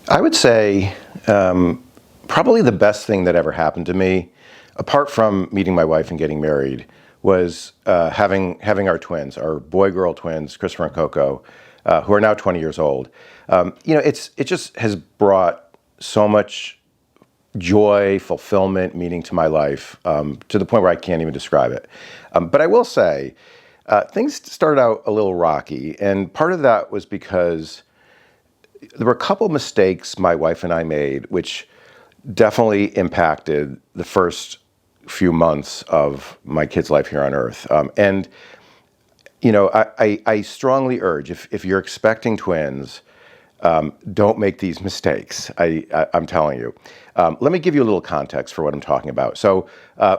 I would say probably the best thing that ever happened to me, apart from meeting my wife and getting married, was having our twins, our boy-girl twins, Christopher and Coco, who are now 20 years old. It just has brought so much joy, fulfillment, meaning to my life, to the point where I can't even describe it. But I will say, things started out a little rocky, and part of that was because there were a couple mistakes my wife and I made, which definitely impacted the first few months of my kid's life here on Earth. I strongly urge, if you're expecting twins, don't make these mistakes. I'm telling you. Let me give you a little context for what I'm talking about. So,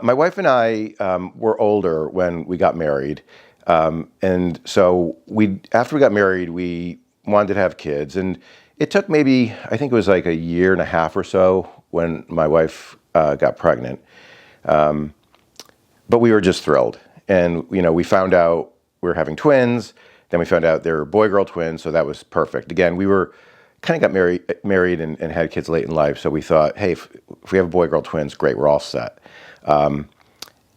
my wife and I were older when we got married, and so after we got married, we wanted to have kids, and it took maybe, I think it was like a year and a half or so when my wife got pregnant. But we were just thrilled, and we found out we were having twins. Then we found out they were boy-girl twins, so that was perfect. Again, we were kind of got married and had kids late in life, so we thought, hey, if we have boy-girl twins, great, we're all set. And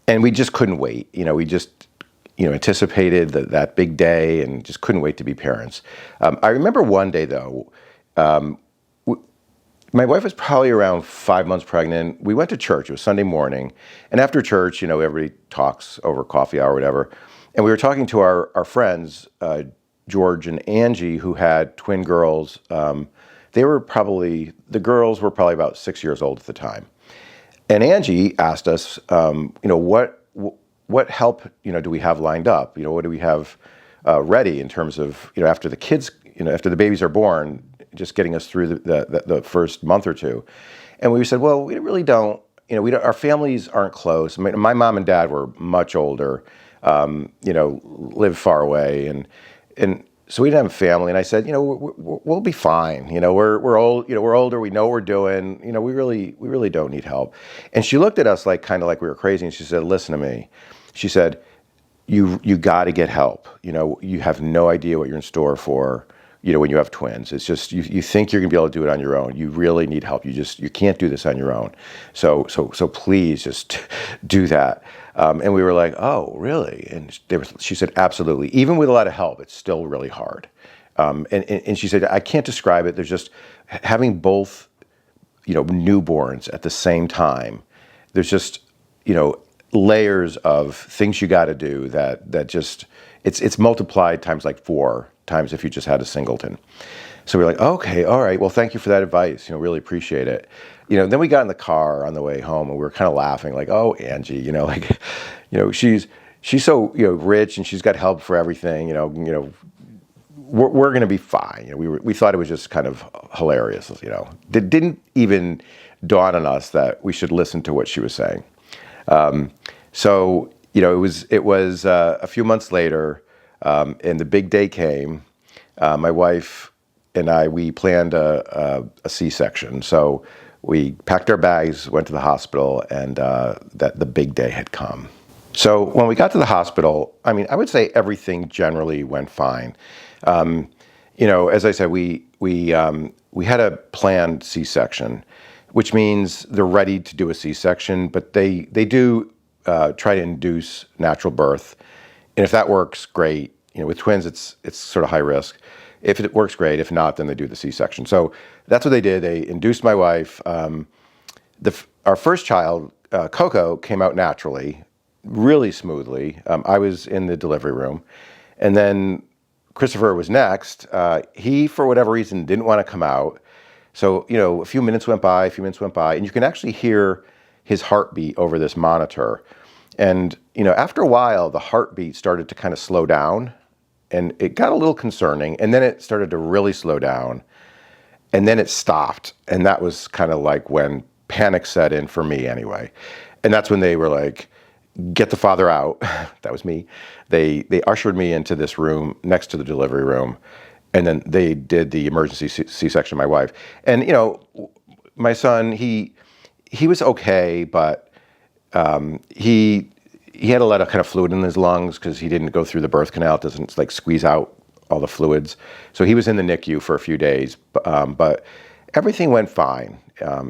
we just couldn't wait. We just anticipated that big day and just couldn't wait to be parents. I remember one day though, my wife was probably around 5 months pregnant. We went to church. It was Sunday morning, and after church, everybody talks over coffee hour or whatever. And we were talking to our friends, George and Angie, who had twin girls. The girls were probably about 6 years old at the time. And Angie asked us, what help, do we have lined up? What do we have ready in terms of, after the kids, after the babies are born, just getting us through the first month or two. And we said, well, we really don't, our families aren't close. My mom and dad were much older. Live far away, and so we didn't have a family. And I said, we'll be fine. We're old. We're older. We know what we're doing. We really don't need help. And she looked at us kind of like we were crazy, and she said, listen to me. She said, you got to get help. You have no idea what you're in store for. When you have twins, it's just you think you're gonna be able to do it on your own. You really need help. You can't do this on your own. So please just do that. And we were like, oh, really? And she said, absolutely. Even with a lot of help, it's still really hard. And she said, I can't describe it. There's just having both, newborns at the same time. There's just, layers of things you got to do that just it's multiplied times like 4 times if you just had a singleton. So we're like, okay, all right, well, thank you for that advice. Really appreciate it. Then we got in the car on the way home, and we were kind of laughing, like, oh, Angie, she's so rich, and she's got help for everything. We're going to be fine. We thought it was just kind of hilarious. It didn't even dawn on us that we should listen to what she was saying. So it was a few months later, and the big day came. My wife and we planned a C-section. So we packed our bags, went to the hospital, and the big day had come. So when we got to the hospital, I would say everything generally went fine. As I said, we had a planned C-section, which means they're ready to do a C-section, but they do try to induce natural birth. And if that works, great. With twins, it's sort of high risk. If it works, great. If not, then they do the C-section. So that's what they did. They induced my wife. Our first child, Coco, came out naturally, really smoothly. I was in the delivery room. And then Christopher was next. He, for whatever reason, didn't want to come out. So, a few minutes went by, and you can actually hear his heartbeat over this monitor. And, after a while, the heartbeat started to kind of slow down, and it got a little concerning, and then it started to really slow down, and then it stopped. And that was kind of like when panic set in for me anyway. And that's when they were like, get the father out. That was me. They ushered me into this room next to the delivery room, and then they did the emergency C-section of my wife. And, my son, he was okay, but he had a lot of kind of fluid in his lungs because he didn't go through the birth canal. It doesn't squeeze out all the fluids. So he was in the NICU for a few days. everything went fine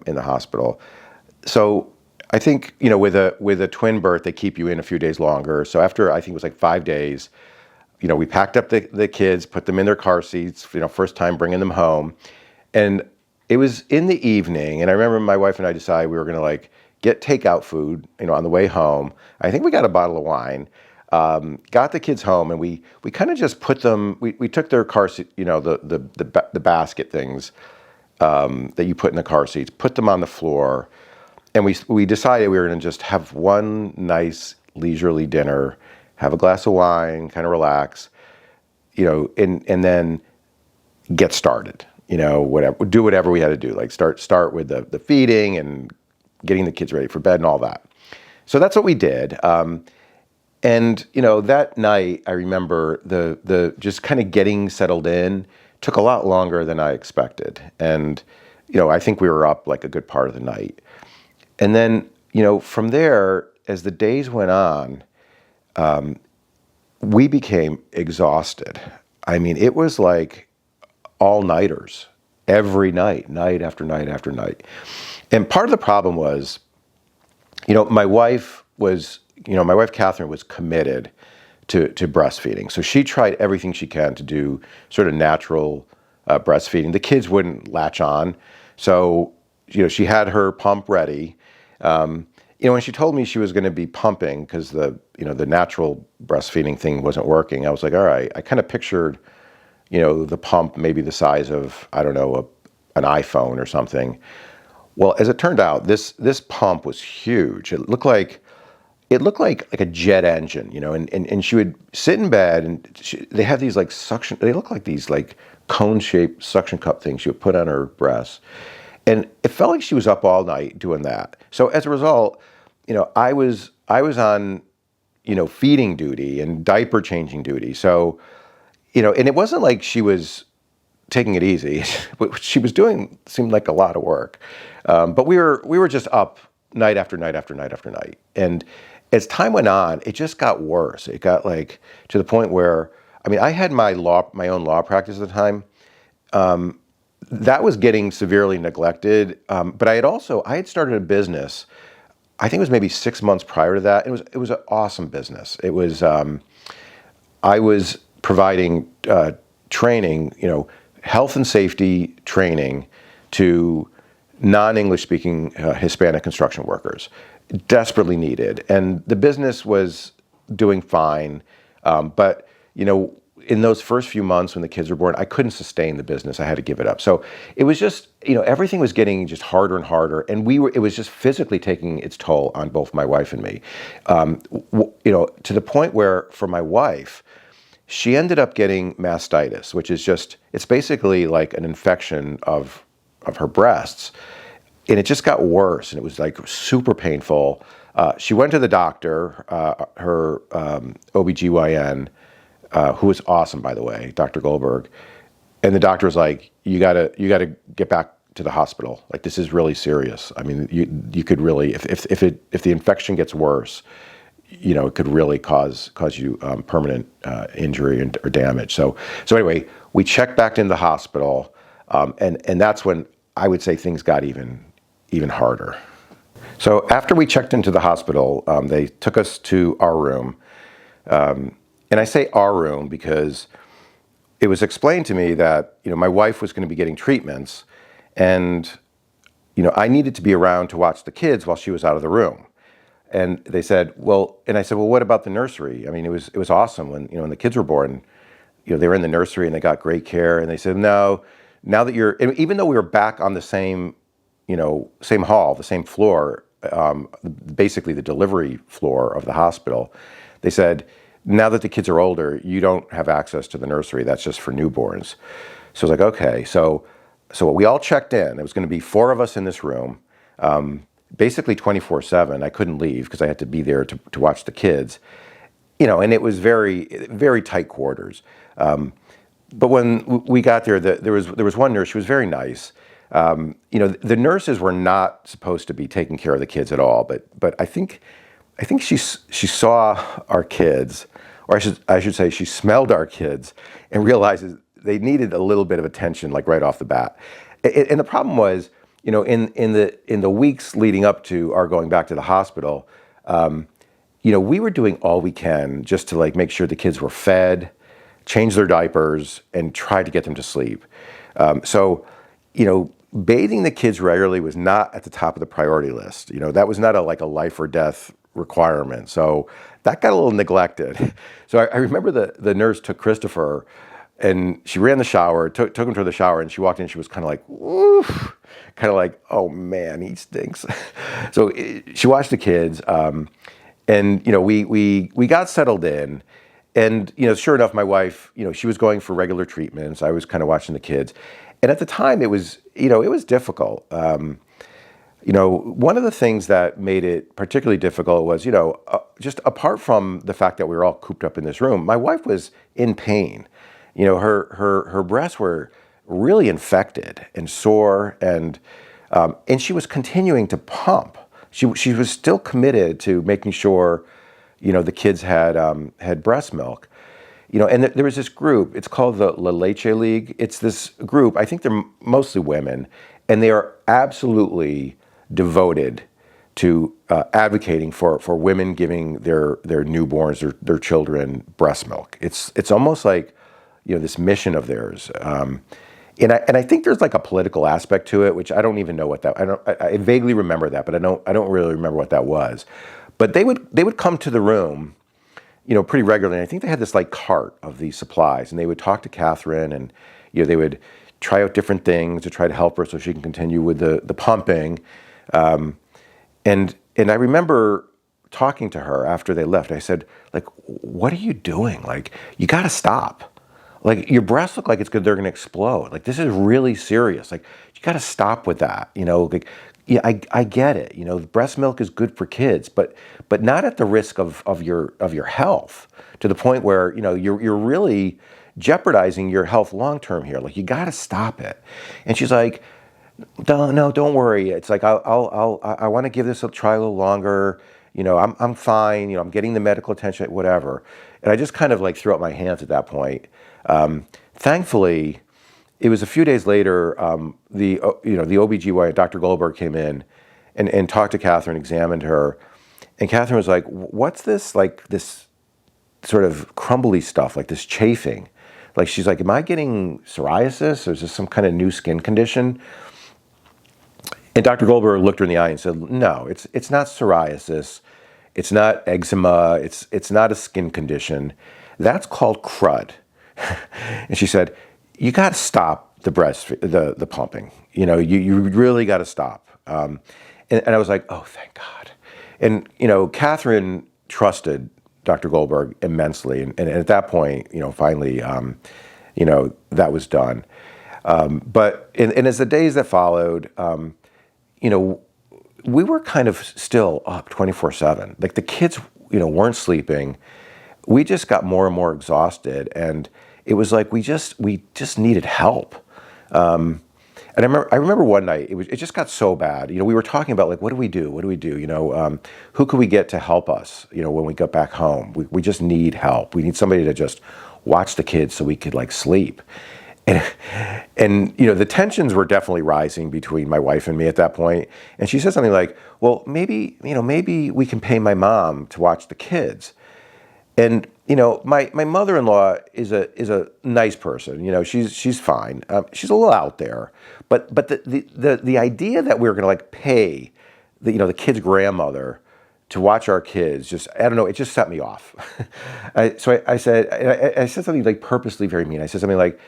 in the hospital. So I think, with a twin birth, they keep you in a few days longer. So after, I think it was like 5 days, we packed up the kids, put them in their car seats, first time bringing them home. And it was in the evening, and I remember my wife and I decided we were going to like get takeout food, on the way home. I think we got a bottle of wine, got the kids home, and we kind of just put them. We took their car seat, the basket things that you put in the car seats, put them on the floor, and we decided we were going to just have one nice leisurely dinner, have a glass of wine, kind of relax, and then get started. Do whatever we had to do, like start with the feeding and getting the kids ready for bed and all that. So that's what we did. And that night, I remember the just kind of getting settled in took a lot longer than I expected. And, I think we were up like a good part of the night. And then, from there, as the days went on, we became exhausted. I mean, it was like all-nighters every night, night after night after night. And part of the problem was, my wife Catherine was committed to breastfeeding. So she tried everything she can to do sort of natural breastfeeding. The kids wouldn't latch on. So, she had her pump ready. When she told me she was going to be pumping because the natural breastfeeding thing wasn't working, I was like, all right. I kind of pictured, the pump maybe the size of, I don't know, an iPhone or something. Well, as it turned out, this pump was huge. It looked like a jet engine, and she would sit in bed, and they had these like suction. They look like these like cone-shaped suction cup things she would put on her breasts, and it felt like she was up all night doing that. So as a result, I was on, feeding duty and diaper changing duty. So, and it wasn't like she was taking it easy. What she was doing seemed like a lot of work. But we were just up night after night after night after night. And as time went on, it just got worse. It got like to the point where, I had my own law practice at the time. That was getting severely neglected. But I had started a business. I think it was maybe 6 months prior to that. It was an awesome business. It was, I was providing training, health and safety training to non-English speaking Hispanic construction workers, desperately needed. And the business was doing fine. But, in those first few months when the kids were born, I couldn't sustain the business. I had to give it up. So it was just, everything was getting just harder and harder. And it was just physically taking its toll on both my wife and me. To the point where for my wife, she ended up getting mastitis, which is it's basically like an infection of her breasts. And it just got worse, and it was like super painful. She went to the doctor, her OBGYN, who was awesome, by the way, Dr. Goldberg. And the doctor was like, you gotta get back to the hospital. Like, this is really serious. You could really, if the infection gets worse, it could really cause you permanent injury or damage. So anyway, we checked back into the hospital, and that's when I would say things got even harder. So after we checked into the hospital, they took us to our room. And I say our room because it was explained to me that, my wife was going to be getting treatments, and, I needed to be around to watch the kids while she was out of the room. And they said, and I said, well, what about the nursery? It was awesome when the kids were born, they were in the nursery and they got great care. And they said, no, now that even though we were back on the same hall, the same floor, basically the delivery floor of the hospital, they said, now that the kids are older, you don't have access to the nursery. That's just for newborns. So I was like, okay. So we all checked in. It was going to be 4 of us in this room, basically 24/7. I couldn't leave because I had to be there to watch the kids. And it was very, very tight quarters. But when we got there, there was one nurse. She was very nice. The nurses were not supposed to be taking care of the kids at all. But I think she saw our kids, or I should say, she smelled our kids and realized they needed a little bit of attention, like right off the bat. And the problem was, in the weeks leading up to our going back to the hospital, we were doing all we can just to like make sure the kids were fed, change their diapers, and try to get them to sleep. So, bathing the kids regularly was not at the top of the priority list. That was not like a life or death requirement. So that got a little neglected. So I remember the nurse took Christopher, and she ran the shower, took him to the shower, and she walked in. She was kind of like, "Oof," kind of like, "Oh man, he stinks." So she watched the kids, and we got settled in, and sure enough, my wife, she was going for regular treatments. I was kind of watching the kids, and at the time, it was difficult. One of the things that made it particularly difficult was, just apart from the fact that we were all cooped up in this room, my wife was in pain. Her breasts were really infected and sore, and she was continuing to pump. She was still committed to making sure, the kids had breast milk. And there was this group. It's called the La Leche League. It's this group. I think they're mostly women, and they are absolutely devoted to advocating for women giving their newborns, their children, breast milk. It's almost like this mission of theirs. And I think there's like a political aspect to it, which I don't even know what that. I vaguely remember that, but I don't really remember what that was. But they would come to the room, pretty regularly. And I think they had this like cart of these supplies, and they would talk to Catherine, and they would try out different things to try to help her so she can continue with the pumping. And I remember talking to her after they left. I said, like, "What are you doing? Like, you got to stop. Like, your breasts look like they're going to explode. Like, this is really serious. Like, you got to stop with that. Like, yeah, I get it. Breast milk is good for kids, but not at the risk of your health, to the point where you're really jeopardizing your health long term here. Like, you got to stop it." And she's like, "No, don't worry. It's like I want to give this a try a little longer. I'm fine. I'm getting the medical attention, whatever." And I just kind of like threw up my hands at that point. Thankfully, it was a few days later, the OBGYN, Dr. Goldberg, came in and talked to Catherine, examined her. And Catherine was like, "What's this, like this sort of crumbly stuff, like this chafing?" Like, she's like, "Am I getting psoriasis, or is this some kind of new skin condition?" And Dr. Goldberg looked her in the eye and said, "No, it's not psoriasis. It's not eczema. It's not a skin condition. That's called crud." And she said, "You got to stop the pumping. You really got to stop." And I was like, "Oh, thank God." And Catherine trusted Dr. Goldberg immensely, and at that point, finally, that was done. But as the days that followed, we were kind of still up 24/7. Like, the kids, weren't sleeping. We just got more and more exhausted, and it was like we just needed help. And I remember one night it just got so bad. We were talking about, like, what do we do? What do we do? Who could we get to help us? When we got back home, we just need help. We need somebody to just watch the kids so we could like sleep. And the tensions were definitely rising between my wife and me at that point. And she said something like, "Well, maybe we can pay my mom to watch the kids." And my mother-in-law is a nice person. She's fine. She's a little out there, but the idea that we were going to like pay the kid's grandmother to watch our kids, just, I don't know, it just set me off. So I said something like purposely very mean. I said something like,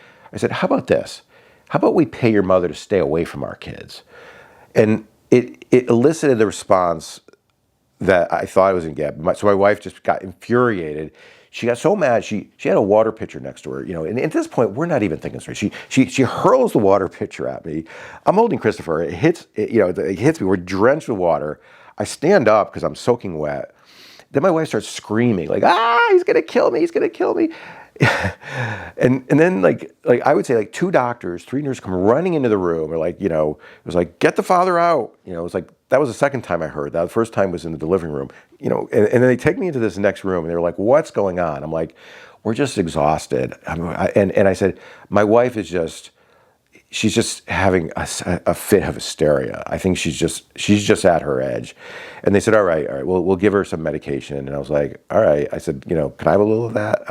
"How about this? How about we pay your mother to stay away from our kids?" And it elicited the response that I thought I was going to get. So my wife just got infuriated. She got so mad. She had a water pitcher next to her, and at this point, we're not even thinking straight. She hurls the water pitcher at me. I'm holding Christopher. It hits me. We're drenched with water. I stand up because I'm soaking wet. Then my wife starts screaming like, "Ah, he's going to kill me. He's going to kill me." and then like I would say like 2 doctors, 3 nurses come running into the room, or like, it was like, "Get the father out." It was like, that was the second time I heard that. The first time was in the living room, and then they take me into this next room, and they're like, "What's going on?" I'm like, "We're just exhausted." And I said, "My wife is just, she's just having a fit of hysteria. I think she's just at her edge. And they said, all right, we'll give her some medication. And I was like, all right. I said, can I have a little of that?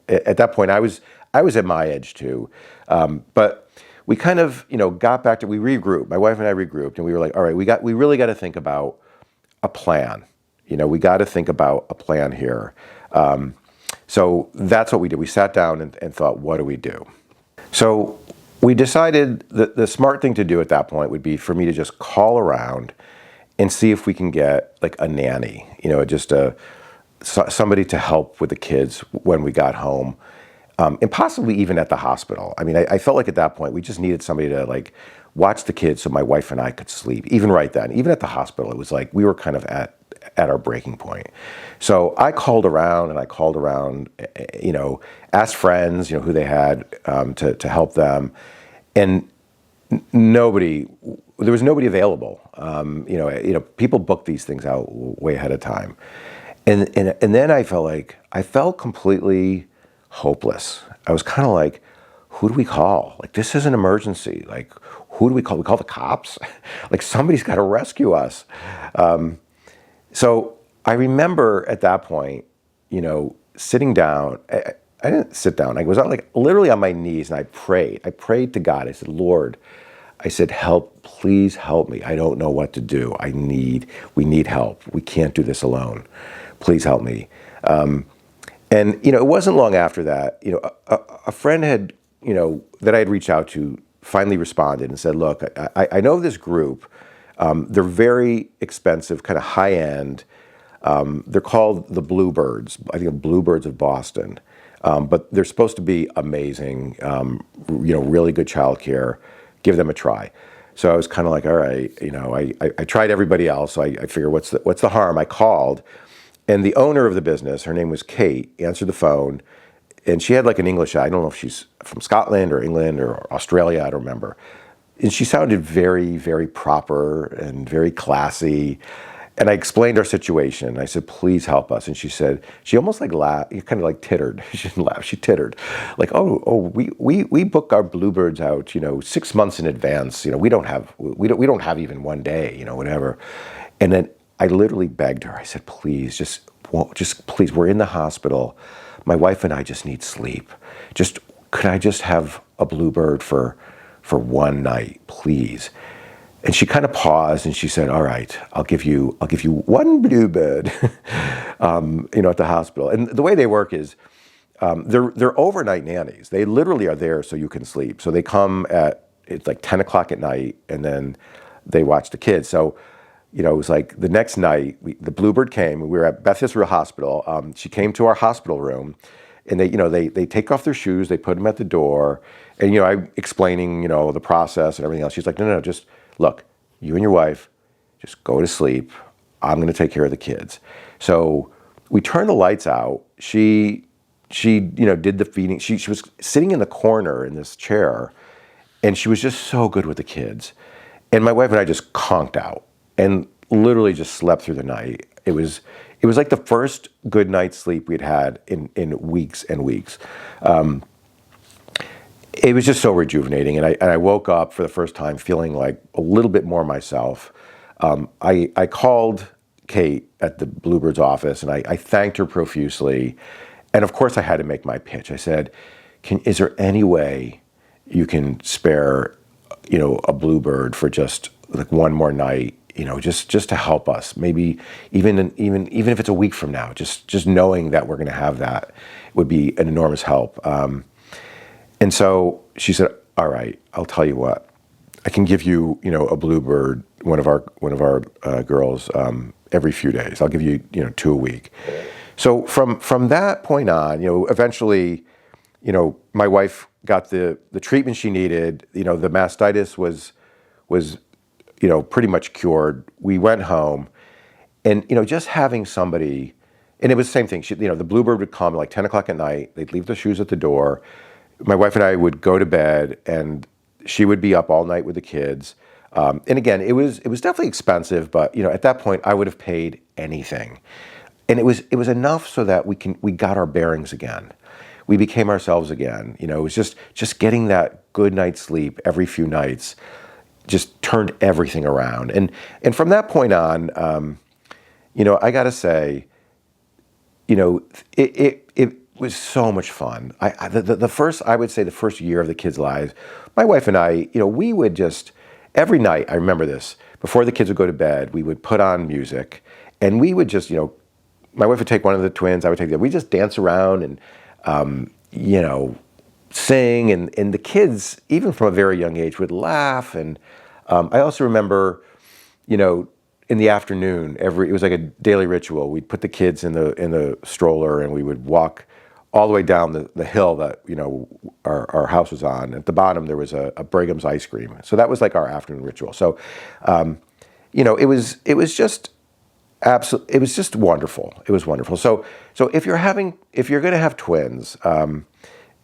At that point, I was at my edge too. But we kind of, got back to, we regrouped. My wife and I regrouped, and we were like, all right, we really got to think about a plan. We got to think about a plan here. So that's what we did. We sat down and thought, what do we do? So we decided that the smart thing to do at that point would be for me to just call around and see if we can get like a nanny, just somebody to help with the kids when we got home, and possibly even at the hospital. I mean, I felt like at that point we just needed somebody to like watch the kids so my wife and I could sleep. Even right then, even at the hospital, it was like we were kind of at our breaking point. So I called around, asked friends, who they had to help them, and there was nobody available. People book these things out way ahead of time, and then I felt completely hopeless. I was kind of like, who do we call? Like, this is an emergency. Like, who do we call? We call the cops? Like, somebody's got to rescue us. So I remember at that point, sitting down. I didn't sit down. I was like literally on my knees, and I prayed. I prayed to God. I said, Lord, help, please help me. I don't know what to do. We need help. We can't do this alone. Please help me. And it wasn't long after that, a friend had, that I had reached out to finally responded and said, look, I know this group. They're very expensive, kind of high end. They're called the Bluebirds. I think the Bluebirds of Boston. But they're supposed to be amazing, really good childcare. Give them a try. So I was kind of like, all right, I tried everybody else. So I figured, what's the harm? I called, and the owner of the business, her name was Kate, answered the phone, and she had like an English. I don't know if she's from Scotland or England or Australia. I don't remember. And she sounded very, very proper and very classy. And I explained our situation. I said, please help us. And she almost like laughed, kind of like tittered. She didn't laugh, she tittered. Like, we book our Bluebirds out, 6 months in advance. We don't have even one day, whatever. And then I literally begged her. I said, please, just please, we're in the hospital. My wife and I just need sleep. Could I just have a Bluebird for one night, please? And she kind of paused and she said, all right, I'll give you one Bluebird, at the hospital. And the way they work is, they're overnight nannies. They literally are there so you can sleep. So they come it's like 10 o'clock at night, and then they watch the kids. So, it was like the next night, the Bluebird came. We were at Beth Israel Hospital. She came to our hospital room, and they take off their shoes, they put them at the door, and I'm explaining the process and everything else. She's like, no, just look, you and your wife, just go to sleep. I'm going to take care of the kids. So we turned the lights out. She did the feeding. She was sitting in the corner in this chair, and she was just so good with the kids. And my wife and I just conked out and literally just slept through the night. It was like the first good night's sleep we'd had in weeks and weeks. It was just so rejuvenating, and I woke up for the first time feeling like a little bit more myself. I called Kate at the Bluebirds office, and I thanked her profusely. And of course, I had to make my pitch. I said, is there any way you can spare, a Bluebird for just like one more night, just to help us? Maybe even if it's a week from now, just knowing that we're going to have that would be an enormous help. And so she said, all right, I'll tell you what, I can give you, a Bluebird, one of our girls, every few days. I'll give you, 2 a week. So from that point on, eventually, my wife got the treatment she needed. The mastitis was pretty much cured. We went home, and, just having somebody, and it was the same thing. The Bluebird would come like 10 o'clock at night. They'd leave their shoes at the door. My wife and I would go to bed, and she would be up all night with the kids. And again, it was definitely expensive, but at that point I would have paid anything. And it was enough so that we got our bearings again. we became ourselves again. You know, it was just getting that good night's sleep every few nights just turned everything around. And from that point on, you know, I got to say, you know, it was so much fun. I would say the first year of the kids' lives, my wife and I, you know, we would just every night. I remember this before the kids would go to bed. We would put on music, and we would just, you know, my wife would take one of the twins, I would take the other. We just dance around and, you know, sing, and the kids, even from a very young age, would laugh. And I also remember, you know, in the afternoon, it was like a daily ritual. We'd put the kids in the stroller, and we would walk all the way down the hill that, you know, our house was on. At the bottom, there was a Bragham's ice cream. So that was like our afternoon ritual. So, you know, it was just absolutely, it was just wonderful. It was wonderful. So if you're going to have twins,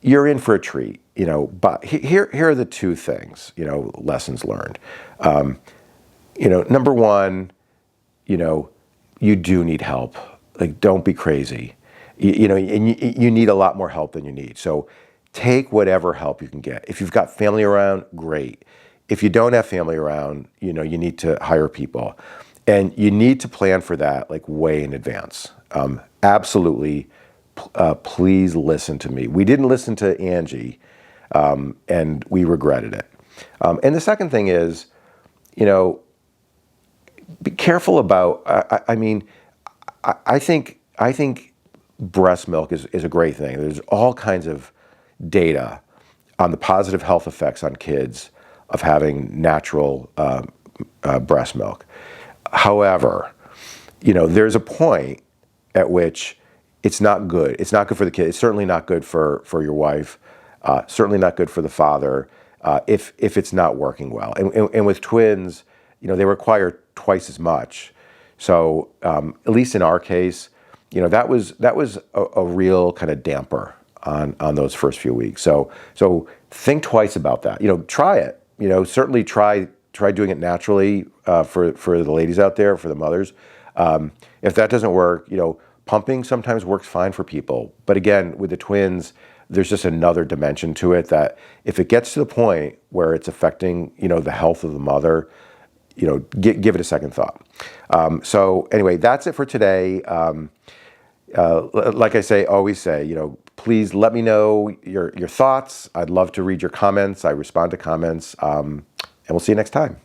you're in for a treat, you know. But here are the two things, you know, lessons learned. You know, number one, you know, you do need help. Like, don't be crazy. You know, and you need a lot more help than you need. So take whatever help you can get. If you've got family around, great. If you don't have family around, you know, you need to hire people. And you need to plan for that like way in advance. Absolutely, please listen to me. We didn't listen to Angie, and we regretted it. And the second thing is, you know, be careful about. I mean, I think breast milk is a great thing. There's all kinds of data on the positive health effects on kids of having natural breast milk. However, you know, there's a point at which it's not good. It's not good for the kid. It's certainly not good for your wife. Certainly not good for the father if it's not working well. And with twins, you know, they require twice as much. So at least in our case, you know, that was a real kind of damper on those first few weeks. So think twice about that. You know, try it. You know, certainly try doing it naturally for the ladies out there, for the mothers. If that doesn't work, you know, pumping sometimes works fine for people. But again, with the twins, there's just another dimension to it that if it gets to the point where it's affecting, you know, the health of the mother, you know, give it a second thought. So anyway, that's it for today. Like I always say, you know, please let me know your thoughts. I'd love to read your comments. I respond to comments. And we'll see you next time.